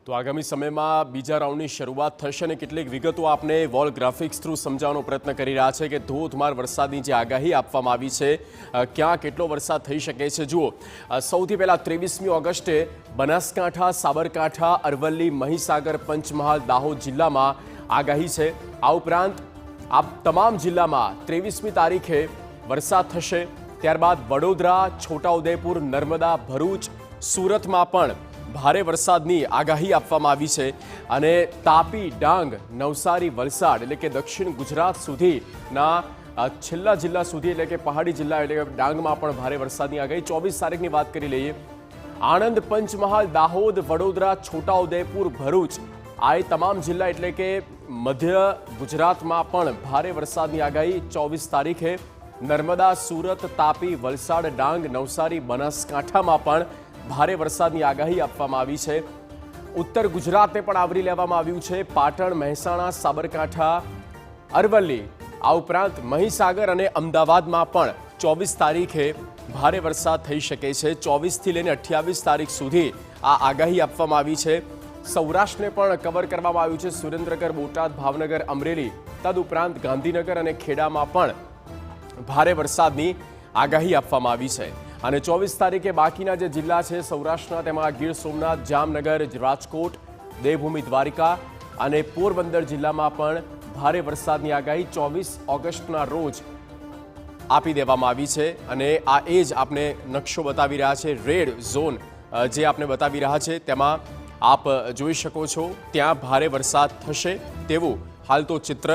તો આગામી સમયમાં બીજા રાઉન્ડની શરૂઆત થશે અને કેટલીક વિગતો આપને વોલ ગ્રાફિક્સ થ્રુ સમજાવવાનો પ્રયત્ન કરી રહ્યા છે કે ધોધમાર વરસાદની જે આગાહી આપવામાં આવી છે ક્યાં કેટલો વરસાદ થઈ શકે છે। જુઓ, સૌથી પહેલાં 23મી ઓગસ્ટે બનાસકાંઠા, સાબરકાંઠા, અરવલ્લી, મહીસાગર, પંચમહાલ, દાહોદ જિલ્લામાં આગાહી છે। આ ઉપરાંત આ તમામ જિલ્લામાં 23મી તારીખે વરસાદ થશે। ત્યારબાદ વડોદરા, છોટાઉદેપુર, નર્મદા, ભરૂચ, સુરતમાં પણ ભારે વરસાદની આગાહી આપવામાં આવી છે અને તાપી, ડાંગ, નવસારી, વલસાડ એટલે કે દક્ષિણ ગુજરાત સુધીના છેલ્લા જિલ્લા સુધી એટલે કે પહાડી જિલ્લા એટલે કે ડાંગમાં પણ ભારે વરસાદની આગાહી। 24 તારીખની વાત કરી લઈએ, આણંદ, પંચમહાલ, દાહોદ, વડોદરા, છોટાઉદેપુર, ભરૂચ આ તમામ જિલ્લા એટલે કે મધ્ય ગુજરાતમાં પણ ભારે વરસાદની આગાહી। 24 તારીખે નર્મદા, સુરત, તાપી, વલસાડ, ડાંગ, નવસારી, બનાસકાંઠામાં પણ ભારે વરસાદની આગાહી આપવામાં આવી છે। ઉત્તર ગુજરાતને પણ આવરી લેવામાં આવ્યું છે। પાટણ, મહેસાણા, સાબરકાંઠા, અરવલ્લી આ ઉપરાંત મહીસાગર અને અમદાવાદમાં પણ 24 તારીખે ભારે વરસાદ થઈ શકે છે। 24થી લઈને 28 તારીખ સુધી આ આગાહી આપવામાં આવી છે। સૌરાષ્ટ્રને પણ કવર કરવામાં આવ્યું છે। સુરેન્દ્રનગર, બોટાદ, ભાવનગર, અમરેલી તદુપરાંત ગાંધીનગર અને ખેડામાં પણ ભારે વરસાદની આગાહી આપવામાં આવી છે। અને 24 તારીખે બાકીના જે જિલ્લા છે સૌરાષ્ટ્રના, તેમાં ગીર સોમનાથ, જામનગર, રાજકોટ, દેવભૂમિ દ્વારિકા અને પોરબંદર જિલ્લામાં પણ ભારે વરસાદની આગાહી 24 ઓગસ્ટના રોજ આપી દેવામાં આવી છે। અને આ એ જ આપને નકશો બતાવી રહ્યા છે, રેડ ઝોન જે આપને બતાવી રહ્યા છે તેમાં આપ જોઈ શકો છો ત્યાં ભારે વરસાદ થશે તેવું હાલ તો ચિત્ર